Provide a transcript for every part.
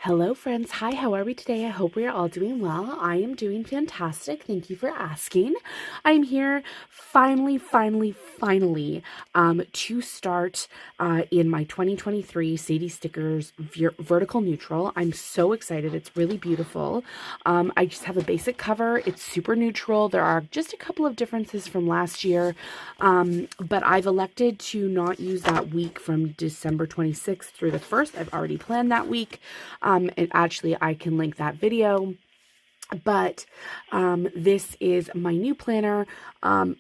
Hello friends, hi, how are we today? I hope we are all doing well. I am doing fantastic. Thank you for asking. I'm here finally to start in my 2023 Sadie Stickers vertical neutral. I'm so excited. It's really beautiful. I just have a basic cover. It's super neutral. There are just a couple of differences from last year, but I've elected to not use that week from December 26th through the 1st. I've already planned that week. And actually I can link that video, but this is my new planner,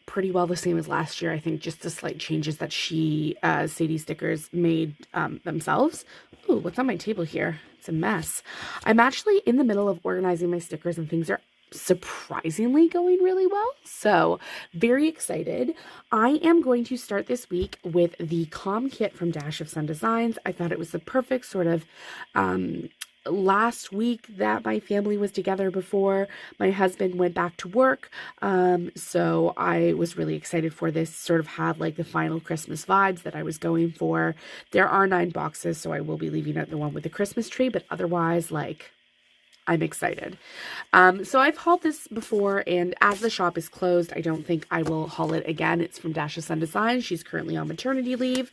pretty well the same as last year. I think just the slight changes that Sadie Stickers made themselves. Ooh, what's on my table here? It's a mess. I'm actually in the middle of organizing my stickers and things are surprisingly going really well. So very excited. I am going to start this week with the Calm Kit from Dash of Sun Designs. I thought it was the perfect sort of last week that my family was together before my husband went back to work. So I was really excited for this. Sort of had like the final Christmas vibes that I was going for. There are 9 boxes, so I will be leaving out the one with the Christmas tree, but otherwise, like, I'm excited. So I've hauled this before, and as the shop is closed, I don't think I will haul it again. It's from Dash of Sun Designs. She's currently on maternity leave.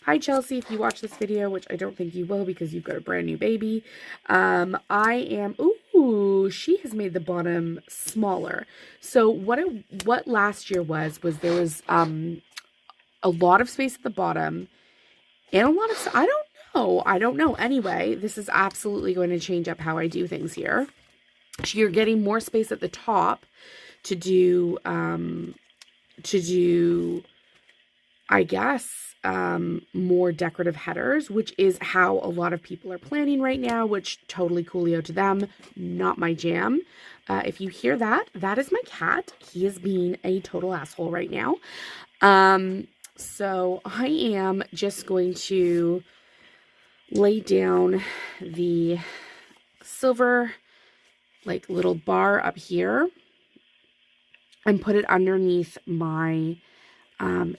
Hi, Chelsea, if you watch this video, which I don't think you will because you've got a brand new baby. Ooh, she has made the bottom smaller. So what last year was there was a lot of space at the bottom and a lot of, I don't know. Anyway, this is absolutely going to change up how I do things here. You're getting more space at the top to do, I guess, more decorative headers, which is how a lot of people are planning right now, which totally coolio to them, not my jam. If you hear that, that is my cat. He is being a total asshole right now. So I am just going to lay down the silver like little bar up here and put it underneath my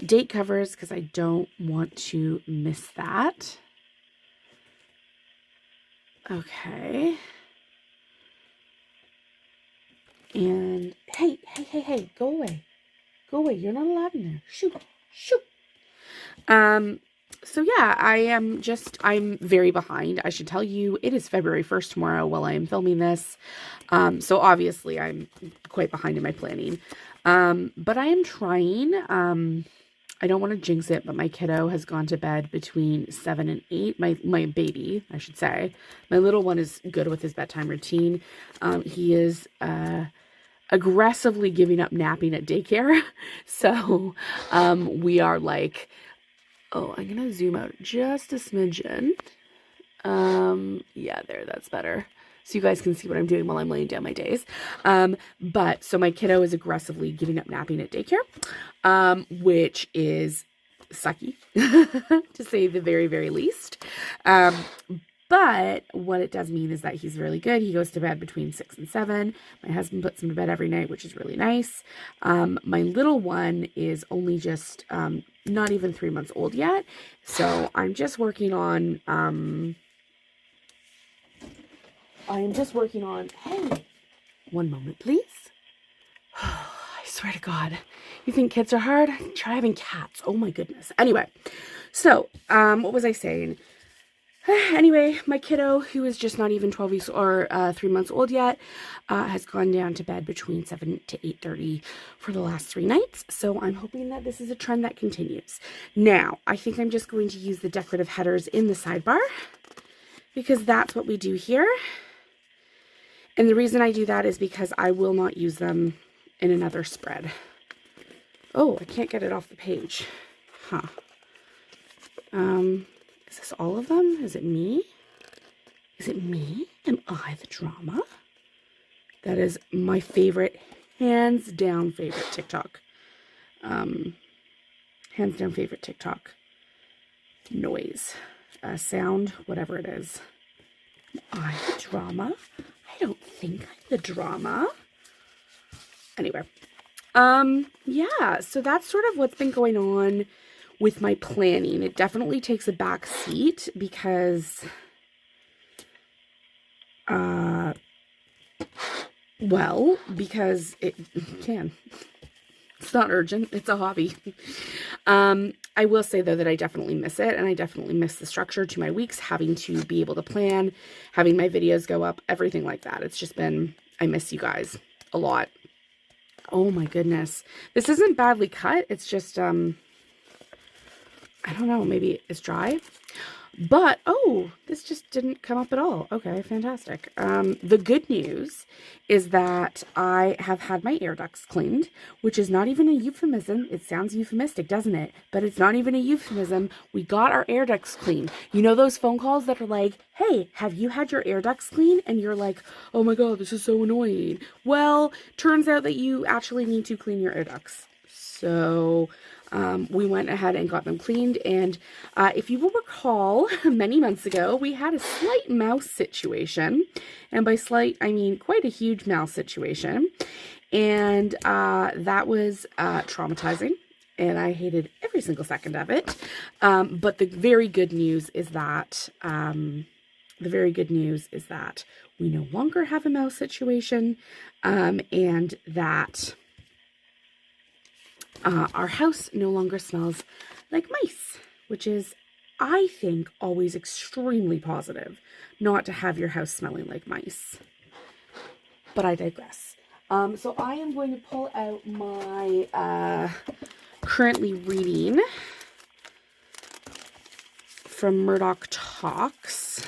date covers because I don't want to miss that. Okay. And hey, go away. Go away. You're not allowed in there. Shoot. So yeah, I'm very behind. I should tell you, it is February 1st tomorrow while I am filming this. So obviously I'm quite behind in my planning. But I am trying. I don't want to jinx it, but my kiddo has gone to bed between 7 and 8. My baby, I should say. My little one is good with his bedtime routine. He is, aggressively giving up napping at daycare. So, we are like, oh, I'm going to zoom out just a smidgen. Yeah, there, that's better. So you guys can see what I'm doing while I'm laying down my days. But so my kiddo is aggressively giving up napping at daycare, which is sucky to say the very, very least. But what it does mean is that he's really good. He goes to bed between 6 and 7. My husband puts him to bed every night, which is really nice. My little one is only just not even 3 months old yet. So I'm just working on, hey, one moment, please. I swear to God, you think kids are hard? Try having cats. Oh my goodness. Anyway, so what was I saying? Anyway, my kiddo, who is just not even 12 weeks or 3 months old yet, has gone down to bed between 7 to 8:30 for the last 3 nights. So I'm hoping that this is a trend that continues. Now, I think I'm just going to use the decorative headers in the sidebar because that's what we do here. And the reason I do that is because I will not use them in another spread. Oh, I can't get it off the page. Huh. Is this all of them? Is it me? Is it me? Am I the drama? That is my favorite, hands down favorite TikTok. Hands down favorite TikTok noise, sound, whatever it is. Am I the drama? I don't think I'm the drama. Anyway, yeah, so that's sort of what's been going on with my planning. It definitely takes a back seat because Uh, well, because it can. It's not urgent. It's a hobby. I will say, though, that I definitely miss it, and I definitely miss the structure to my weeks, having to be able to plan, having my videos go up, everything like that. It's just been, I miss you guys a lot. Oh my goodness. This isn't badly cut. It's just, I don't know, maybe it's dry. But, oh, this just didn't come up at all. Okay, fantastic. The good news is that I have had my air ducts cleaned, which is not even a euphemism. It sounds euphemistic, doesn't it? But it's not even a euphemism. We got our air ducts cleaned. You know those phone calls that are like, hey, have you had your air ducts cleaned? And you're like, oh my God, this is so annoying. Well, turns out that you actually need to clean your air ducts. So we went ahead and got them cleaned, and if you will recall, many months ago, we had a slight mouse situation, and by slight, I mean quite a huge mouse situation, and that was traumatizing, and I hated every single second of it, but the very good news is that, we no longer have a mouse situation, and that our house no longer smells like mice, which is, I think, always extremely positive, not to have your house smelling like mice. But I digress. So I am going to pull out my currently reading from Murdoch Talks,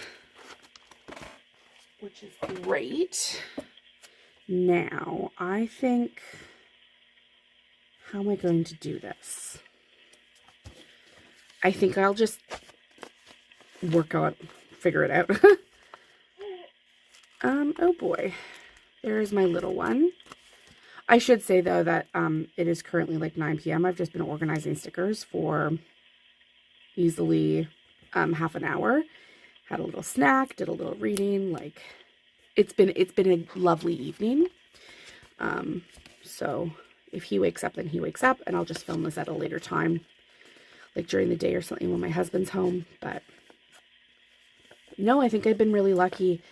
which is great. Now, I think, how am I going to do this? I think I'll just figure it out. Oh boy. There's my little one. I should say, though, that it is currently like 9 p.m. I've just been organizing stickers for easily half an hour. Had a little snack, did a little reading. Like, it's been a lovely evening. So if he wakes up, then he wakes up, and I'll just film this at a later time, like during the day or something when my husband's home. But no, I think I've been really lucky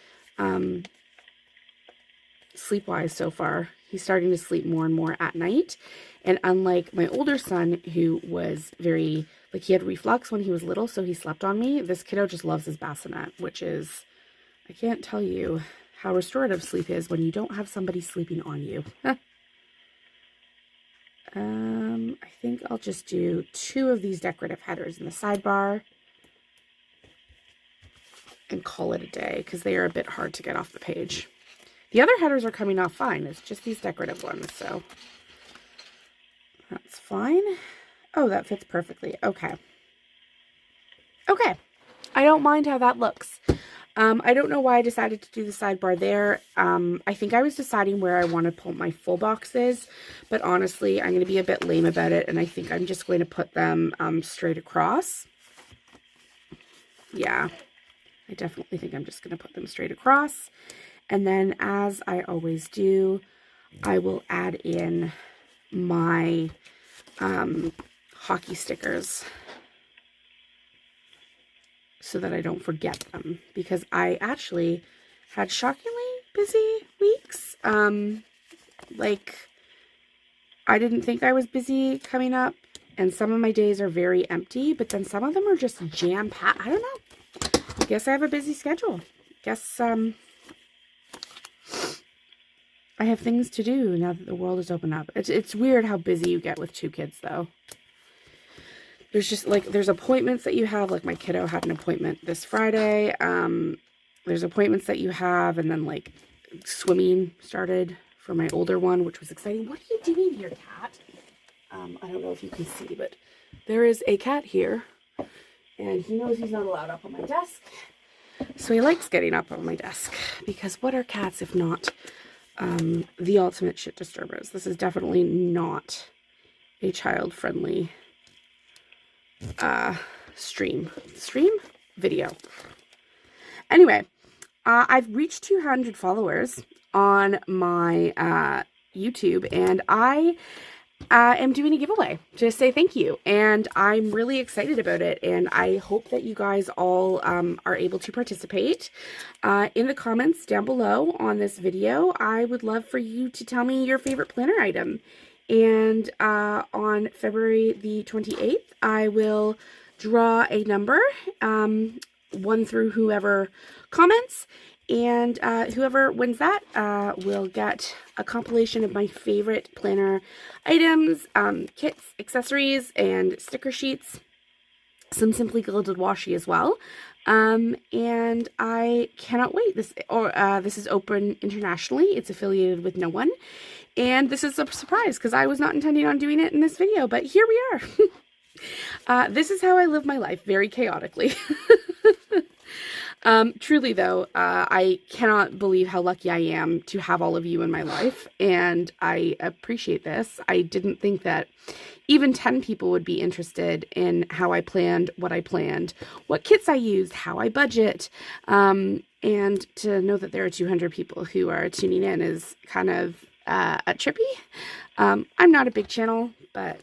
sleep-wise so far. He's starting to sleep more and more at night. And unlike my older son, who was very, like, he had reflux when he was little, so he slept on me, this kiddo just loves his bassinet, which is, I can't tell you how restorative sleep is when you don't have somebody sleeping on you. I think I'll just do 2 of these decorative headers in the sidebar and call it a day, because they are a bit hard to get off the page. The other headers are coming off fine. It's just these decorative ones, so that's fine. Oh, that fits perfectly. Okay. Okay. I don't mind how that looks. I don't know why I decided to do the sidebar there. I think I was deciding where I want to put my full boxes, but honestly, I'm going to be a bit lame about it, and I think I'm just going to put them straight across. Yeah, I definitely think I'm just going to put them straight across. And then, as I always do, I will add in my hockey stickers so that I don't forget them, because I actually had shockingly busy weeks. Like, I didn't think I was busy coming up, and some of my days are very empty, but then some of them are just jam-packed. I don't know. I guess I have a busy schedule. Guess, I have things to do now that the world is open up. It's weird how busy you get with 2 kids, though. There's just, like, there's appointments that you have. Like, my kiddo had an appointment this Friday. There's appointments that you have, and then, like, swimming started for my older one, which was exciting. What are you doing here, cat? I don't know if you can see, but there is a cat here, and he knows he's not allowed up on my desk. So he likes getting up on my desk, because what are cats if not the ultimate shit disturbers? This is definitely not a child-friendly stream video. Anyway, I've reached 200 followers on my YouTube, and I am doing a giveaway to say thank you, and I'm really excited about it, and I hope that you guys all are able to participate. In the comments down below on this video, I would love for you to tell me your favorite planner item, and on February the 28th, I will draw a number, one through whoever comments, and whoever wins that will get a compilation of my favorite planner items, kits, accessories, and sticker sheets. Some Simply Gilded washi as well. And I cannot wait. This is open internationally. It's affiliated with no one. And this is a surprise because I was not intending on doing it in this video, but here we are. This is how I live my life, very chaotically. Truly though, I cannot believe how lucky I am to have all of you in my life, and I appreciate this. I didn't think that even 10 people would be interested in how I planned, what kits I used, how I budget, and to know that there are 200 people who are tuning in is kind of trippy. I'm not a big channel, but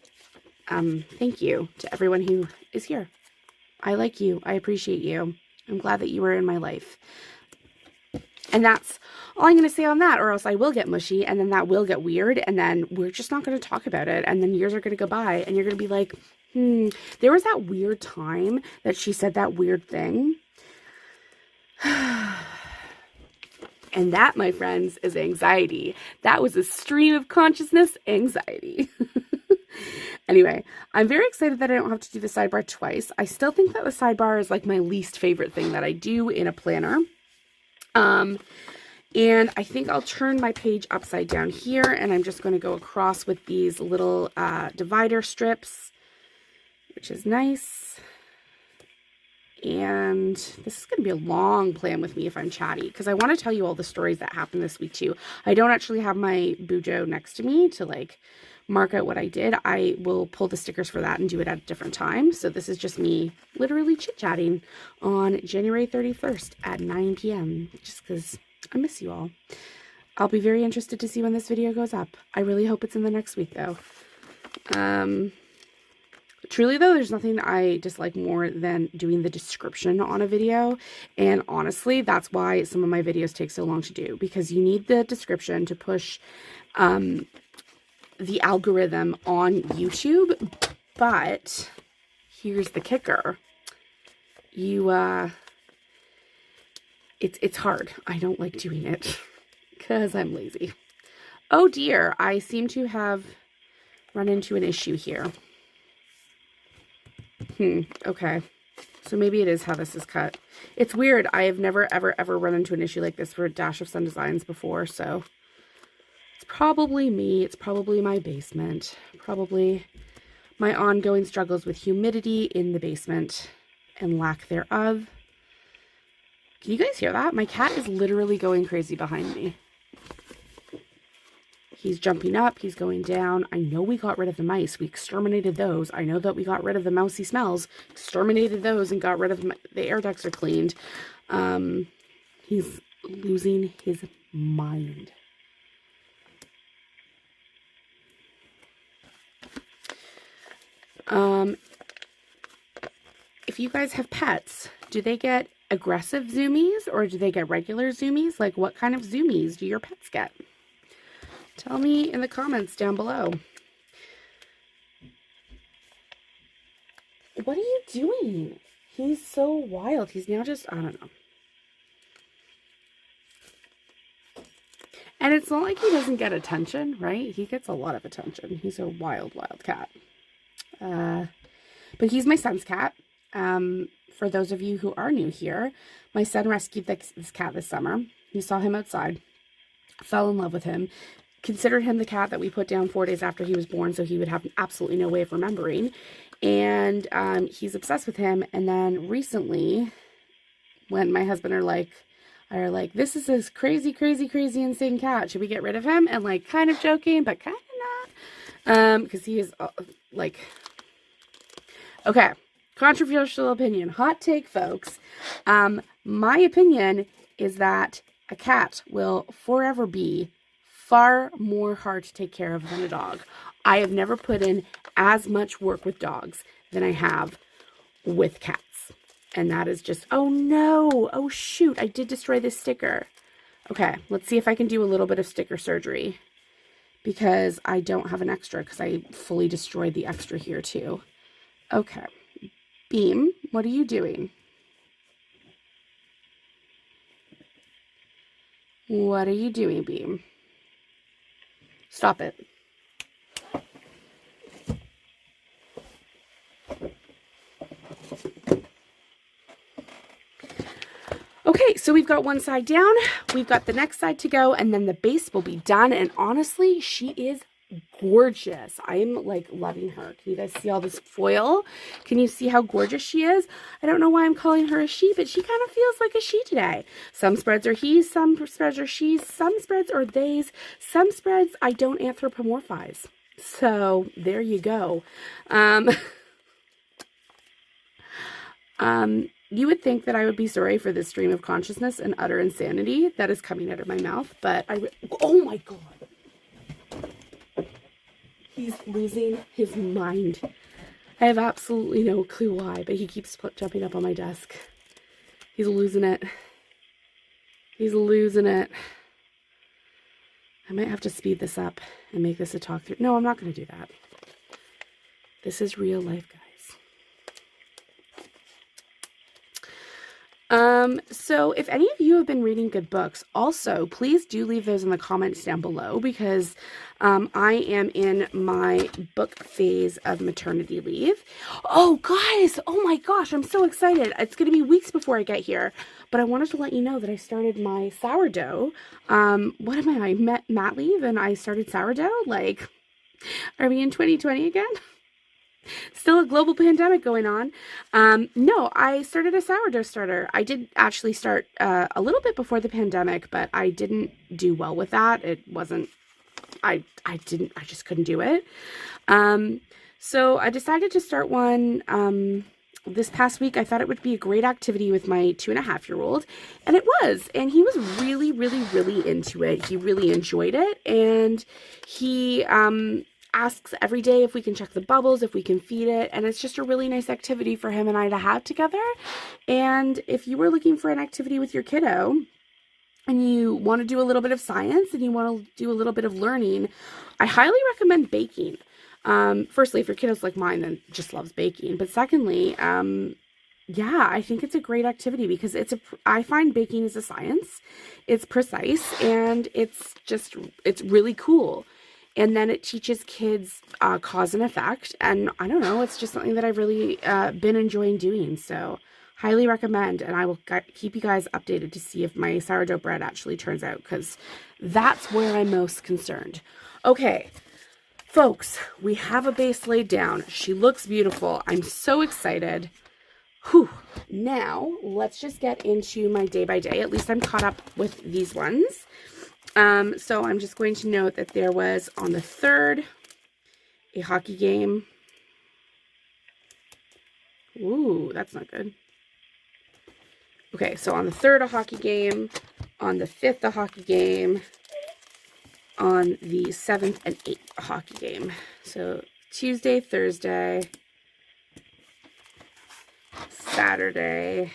thank you to everyone who is here. I like you. I appreciate you. I'm glad that you were in my life. And that's all I'm going to say on that, or else I will get mushy, and then that will get weird, and then we're just not going to talk about it, and then years are going to go by, and you're going to be like, there was that weird time that she said that weird thing. And that, my friends, is anxiety. That was a stream of consciousness anxiety. Anyway, I'm very excited that I don't have to do the sidebar twice. I still think that the sidebar is like my least favorite thing that I do in a planner. And I think I'll turn my page upside down here, and I'm just going to go across with these little divider strips, which is nice. And this is going to be a long plan with me if I'm chatty, because I want to tell you all the stories that happened this week too. I don't actually have my Bujo next to me to like mark out what I did. I will pull the stickers for that and do it at a different time. So this is just me literally chit-chatting on January 31st at 9 p.m. just because I miss you all. I'll be very interested to see when this video goes up. I really hope it's in the next week though. Truly though, there's nothing I dislike more than doing the description on a video, and honestly that's why some of my videos take so long to do, because you need the description to push the algorithm on YouTube. But here's the kicker. It's hard. I don't like doing it because I'm lazy. Oh dear, I seem to have run into an issue here. Okay. So maybe it is how this is cut. It's weird. I have never, ever run into an issue like this for a Dash of Sun Designs before, so it's probably me. It's probably my basement. Probably my ongoing struggles with humidity in the basement and lack thereof. Can you guys hear that? My cat is literally going crazy behind me. He's jumping up, he's going down. I know we got rid of the mice. We exterminated those. I know that we got rid of the mousy smells. Exterminated those and got rid of the air ducts are cleaned. He's losing his mind. If you guys have pets, do they get aggressive zoomies or do they get regular zoomies? Like, what kind of zoomies do your pets get? Tell me in the comments down below. What are you doing? He's so wild. He's now just, I don't know. And it's not like he doesn't get attention, right? He gets a lot of attention. He's a wild, wild cat. But he's my son's cat. For those of you who are new here, my son rescued this cat this summer. He saw him outside, fell in love with him, considered him the cat that we put down 4 days after he was born so he would have absolutely no way of remembering. And he's obsessed with him. And then recently, when my husband are like, this is this crazy, crazy, crazy, insane cat. Should we get rid of him? And like kind of joking, but kind of not. Because he is like, okay, controversial opinion, hot take, folks. My opinion is that a cat will forever be far more hard to take care of than a dog. I have never put in as much work with dogs than I have with cats. And that is just, oh no, oh shoot, I did destroy this sticker. Okay, let's see if I can do a little bit of sticker surgery, because I don't have an extra because I fully destroyed the extra here too. Okay, Beam, what are you doing? What are you doing, Beam? Stop it. Okay, so we've got one side down, we've got the next side to go, and then the base will be done. And honestly, she is gorgeous. I am like loving her. Can you guys see all this foil? Can you see how gorgeous she is? I don't know why I'm calling her a she, but she kind of feels like a she today. Some spreads are he's, some spreads are she's, some spreads are they's, some spreads I don't anthropomorphize. So there you go. You would think that I would be sorry for this stream of consciousness and utter insanity that is coming out of my mouth, but oh my God. He's losing his mind. I have absolutely no clue why, but he keeps jumping up on my desk. He's losing it. He's losing it. I might have to speed this up and make this a talk through. No, I'm not going to do that. This is real life, guys. So if any of you have been reading good books, also please do leave those in the comments down below, because I am in my book phase of maternity leave. Oh guys, oh my gosh, I'm so excited. It's going to be weeks before I get here, but I wanted to let you know that I started my sourdough. What am I, mat leave, and I started sourdough? Like, are we in 2020 again? Still a global pandemic going on. No, I started a sourdough starter. I did actually start a little bit before the pandemic, but I didn't do well with that. It wasn't, I just couldn't do it. So I decided to start one this past week. I thought it would be a great activity with my 2.5-year-old, and it was. And he was really, really, really into it. He really enjoyed it, and he asks every day if we can check the bubbles, if we can feed it, and it's just a really nice activity for him and I to have together. And if you were looking for an activity with your kiddo and you want to do a little bit of science and you want to do a little bit of learning, I highly recommend baking. Firstly, if your kiddo's like mine, then just loves baking. But secondly, yeah, I think it's a great activity because I find baking is a science. It's precise, and it's really cool. And then it teaches kids cause and effect. And I don't know, it's just something that I've really been enjoying doing. So highly recommend. And I will keep you guys updated to see if my sourdough bread actually turns out, because that's where I'm most concerned. Okay, folks, we have a base laid down. She looks beautiful. I'm so excited. Whew. Now, let's just get into my day by day. At least I'm caught up with these ones. So I'm just going to note that there was on the 3rd a hockey game. Ooh, that's not good. Okay, so on the 3rd a hockey game, on the 5th a hockey game, on the 7th and 8th a hockey game. So Tuesday, Thursday, Saturday,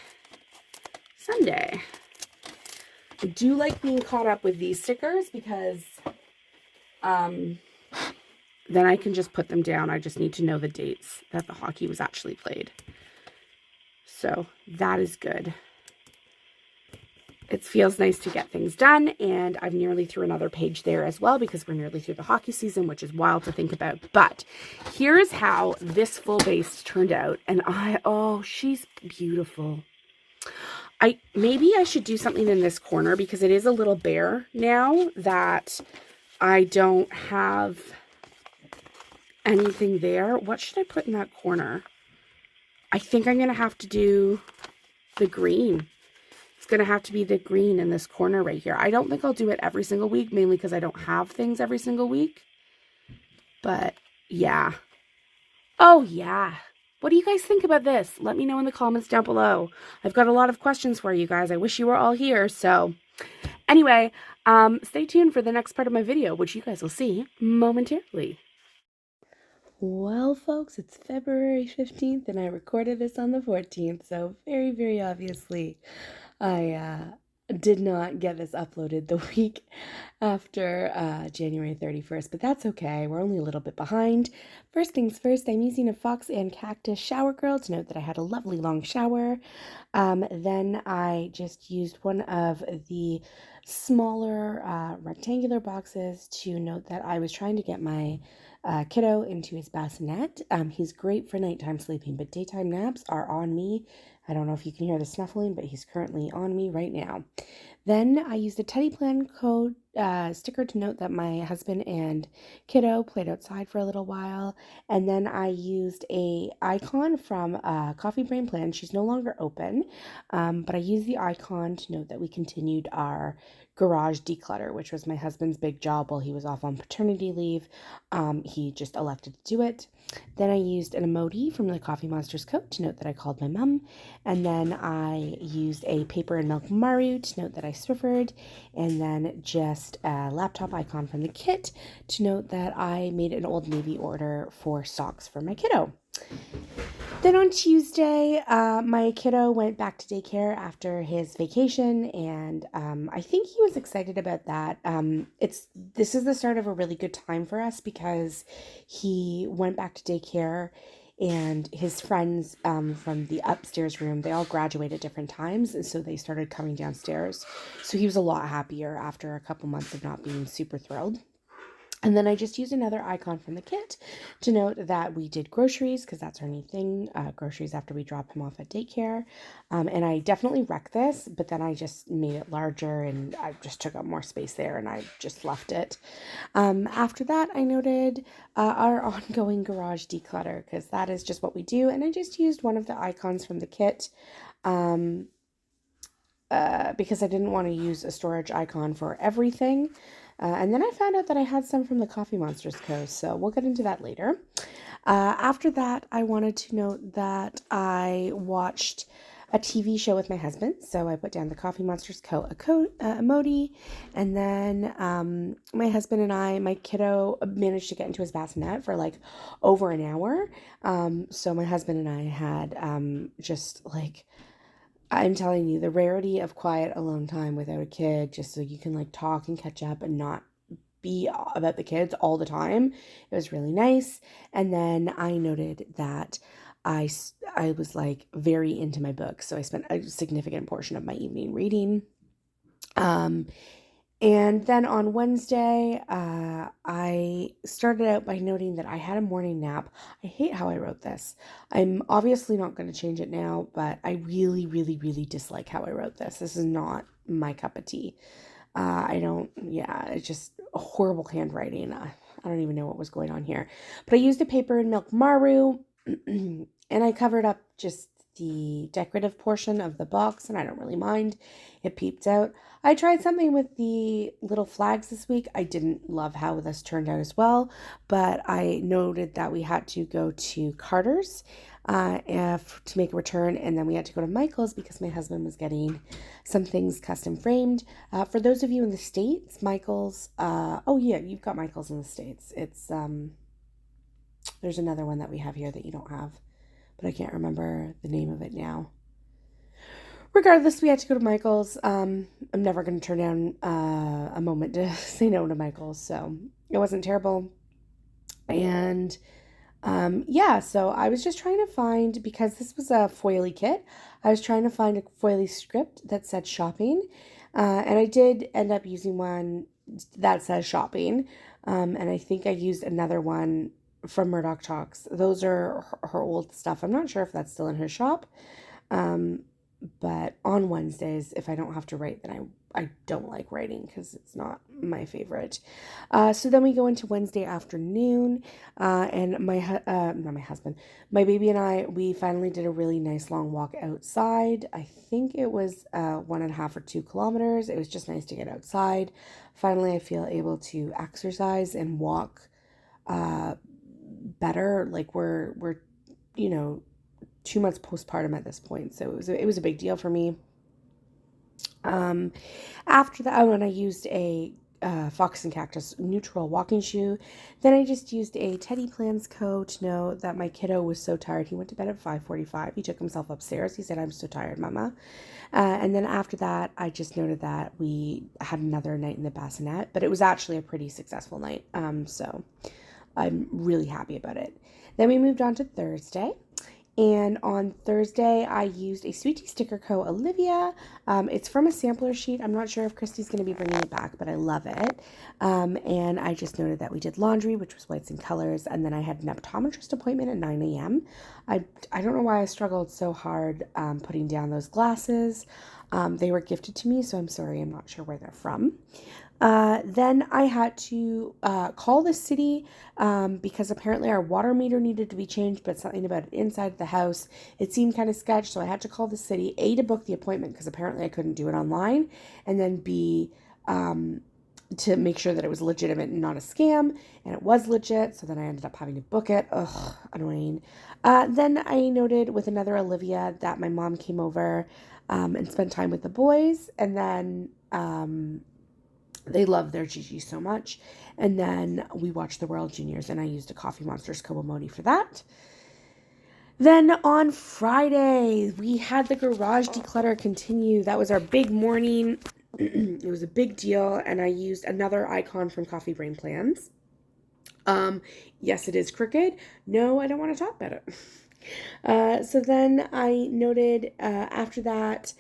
Sunday. I do like being caught up with these stickers because then I can just put them down. I just need to know the dates that the hockey was actually played. So that is good. It feels nice to get things done, and I'm nearly through another page there as well because we're nearly through the hockey season, which is wild to think about. But here's how this full base turned out, and oh, she's beautiful. Maybe I should do something in this corner because it is a little bare now that I don't have anything there. What should I put in that corner? I think I'm going to have to do the green. It's going to have to be the green in this corner right here. I don't think I'll do it every single week, mainly because I don't have things every single week. But yeah. Oh yeah. What do you guys think about this? Let me know in the comments down below. I've got a lot of questions for you guys. I wish you were all here. So Anyway, stay tuned for the next part of my video, which you guys will see momentarily. Well, folks, it's February 15th, and I recorded this on the 14th, so very, very obviously, I did not get this uploaded the week after January 31st, but that's okay. We're only a little bit behind. First things first, I'm using a Fox and Cactus shower girl to note that I had a lovely long shower. Then I just used one of the smaller rectangular boxes to note that I was trying to get my kiddo into his bassinet. He's great for nighttime sleeping, but daytime naps are on me. I don't know if you can hear the snuffling, but he's currently on me right now. Then I used a Teddy Plan code sticker to note that my husband and kiddo played outside for a little while. And then I used a icon from Coffee Brain Plan. She's no longer open, but I used the icon to note that we continued our garage declutter, which was my husband's big job while he was off on paternity leave. He just elected to do it. Then I used an emoji from the Coffee Monsters coat to note that I called my mom. And then I used a paper and milk Maru to note that I Swiffered. And then just a laptop icon from the kit to note that I made an Old Navy order for socks for my kiddo. Then on Tuesday, my kiddo went back to daycare after his vacation, and I think he was excited about that. This is the start of a really good time for us because he went back to daycare, and his friends from the upstairs room, they all graduate at different times, and so they started coming downstairs. So he was a lot happier after a couple months of not being super thrilled. And then I just used another icon from the kit to note that we did groceries, because that's our new thing, groceries after we drop him off at daycare. And I definitely wrecked this, but then I just made it larger and I just took up more space there and I just left it. After that, I noted our ongoing garage declutter, because that is just what we do. And I just used one of the icons from the kit because I didn't want to use a storage icon for everything. And then I found out that I had some from the Coffee Monsters Co. So we'll get into that later. After that, I wanted to note that I watched a TV show with my husband. So I put down the Coffee Monsters Co. emoji. And then my husband and my kiddo managed to get into his bassinet for like over an hour. So my husband and I had just like, I'm telling you, the rarity of quiet alone time without a kid, just so you can like talk and catch up and not be about the kids all the time. It was really nice. And then I noted that I was like very into my book. So I spent a significant portion of my evening reading. And then on Wednesday, I started out by noting that I had a morning nap. I hate how I wrote this. I'm obviously not going to change it now, but I really, really, really dislike how I wrote this. This is not my cup of tea. It's just horrible handwriting. I don't even know what was going on here. But I used a paper and milk Maru, and I covered up just the decorative portion of the box, and I don't really mind. It peeped out. I tried something with the little flags this week. I didn't love how this turned out as well, but I noted that we had to go to Carter's to make a return, and then we had to go to Michael's because my husband was getting some things custom framed. For those of you in the States, Michael's, oh yeah, you've got Michael's in the States. It's, there's another one that we have here that you don't have, but I can't remember the name of it now. Regardless, we had to go to Michael's. I'm never going to turn down a moment to say no to Michael's, so it wasn't terrible. And so I was just trying to find, because this was a foily kit, I was trying to find a foily script that said shopping, and I did end up using one that says shopping, and I think I used another one from Murdoch Talks. Those are her old stuff. I'm not sure if that's still in her shop, but on Wednesdays, if I don't have to write, then I don't like writing because it's not my favorite. So then we go into Wednesday afternoon, and not my husband, my baby and I, we finally did a really nice long walk outside. I think it was 1.5 or 2 kilometers. It was just nice to get outside. Finally, I feel able to exercise and walk better. Like we're 2 months postpartum at this point, so it was a big deal for me. Um, After that, oh, and I used a Fox and Cactus neutral walking shoe. Then I just used a Teddy Plans Co. to know that my kiddo was so tired. He went to bed at 5:45. He took himself upstairs. He said, "I'm so tired, Mama." And then after that, I just noted that we had another night in the bassinet, but it was actually a pretty successful night. So I'm really happy about it. Then we moved on to Thursday. And on Thursday, I used a Sweetie Sticker Co. Olivia. It's from a sampler sheet. I'm not sure if Christy's going to be bringing it back, but I love it. And I just noted that we did laundry, which was whites and colors. And then I had an optometrist appointment at 9 a.m. I don't know why I struggled so hard putting down those glasses. They were gifted to me, so I'm sorry. I'm not sure where they're from. Then I had to call the city because apparently our water meter needed to be changed, but something about it inside the house, it seemed kind of sketch. So I had to call the city, A, to book the appointment because apparently I couldn't do it online, and then B, to make sure that it was legitimate and not a scam, and it was legit. So then I ended up having to book it. Ugh, annoying. Then I noted with another Olivia that my mom came over and spent time with the boys, and then they love their Gigi so much. And then we watched the World Juniors, and I used a Coffee Monsters co-emoji for that. Then on Friday, we had the garage declutter continue. That was our big morning. It was a big deal, and I used another icon from Coffee Brain Plans. Yes, it is crooked. No, I don't want to talk about it. So then I noted after that,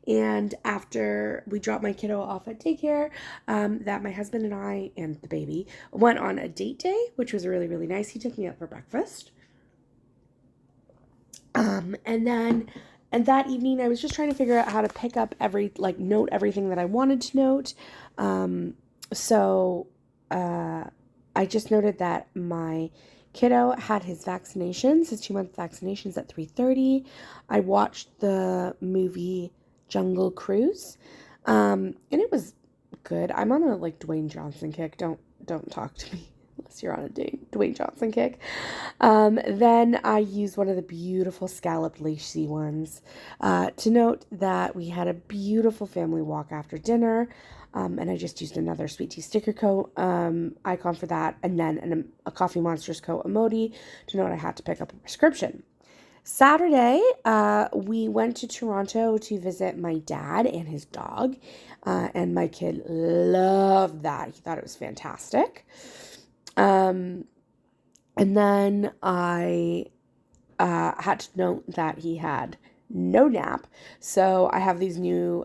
and after we dropped my kiddo off at daycare, that my husband and I and the baby went on a date day, which was really, really nice. He took me out for breakfast. And that evening I was just trying to figure out how to pick up note everything that I wanted to note. So I just noted that my kiddo had his vaccinations, his 2-month vaccinations at 3:30. I watched the movie Jungle Cruise, and it was good. I'm on a Dwayne Johnson kick. Don't talk to me unless you're on a Dwayne Johnson kick. Then I used one of the beautiful scalloped lacy ones to note that we had a beautiful family walk after dinner. And I just used another Sweet Tea Sticker Co. Icon for that, and then a Coffee Monsters Co. emoji to note I had to pick up a prescription. Saturday, we went to Toronto to visit my dad and his dog, and my kid loved that. He thought it was fantastic. And then I had to note that he had no nap, so I have these new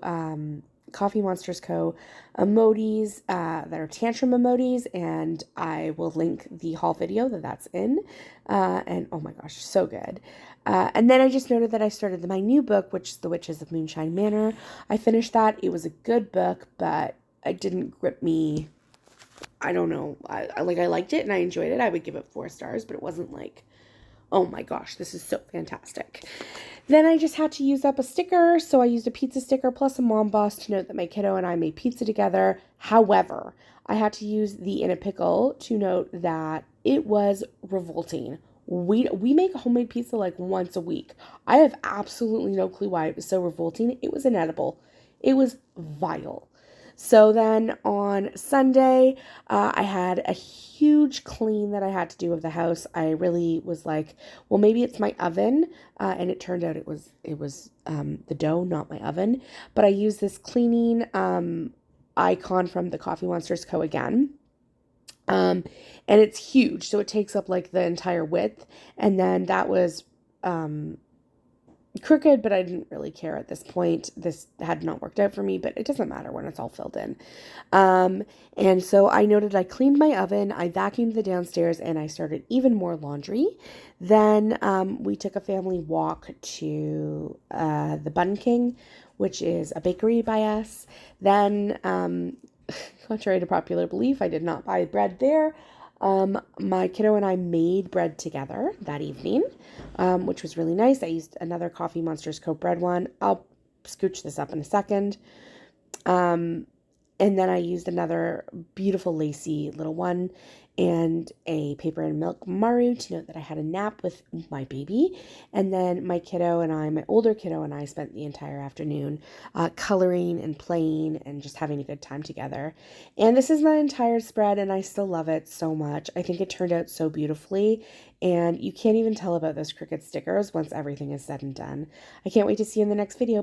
Coffee Monsters Co. emojis that are tantrum emojis, and I will link the haul video that's in, and oh my gosh, so good. And then I just noted that I started my new book, which is The Witches of Moonshine Manor. I finished that. It was a good book, but it didn't grip me. I don't know. I liked it and I enjoyed it. I would give it 4 stars, but it wasn't like, oh my gosh, this is so fantastic. Then I just had to use up a sticker, so I used a pizza sticker plus a mom boss to note that my kiddo and I made pizza together. However, I had to use the In a Pickle to note that it was revolting. We make homemade pizza once a week. I have absolutely no clue why it was so revolting. It was inedible. It was vile. So then on Sunday, I had a huge clean that I had to do of the house. I really was like, well, maybe it's my oven, and it turned out it was the dough, not my oven. But I used this cleaning icon from the Coffee Monsters Co. again. And it's huge, so it takes up the entire width. And then that was crooked, but I didn't really care at this point. This had not worked out for me, but it doesn't matter when it's all filled in. And so I noted I cleaned my oven, I vacuumed the downstairs, and I started even more laundry. Then we took a family walk to the Bun King, which is a bakery by us. Then contrary to popular belief, I did not buy bread there. My kiddo and I made bread together that evening, which was really nice. I used another Coffee Monsters Co. bread one. I'll scooch this up in a second. And then I used another beautiful lacy little one and a paper and milk Maru to note that I had a nap with my baby. And then my kiddo and I, my older kiddo and I, spent the entire afternoon coloring and playing and just having a good time together. And this is my entire spread, and I still love it so much. I think it turned out so beautifully, and you can't even tell about those Cricut stickers once everything is said and done. I can't wait to see you in the next video.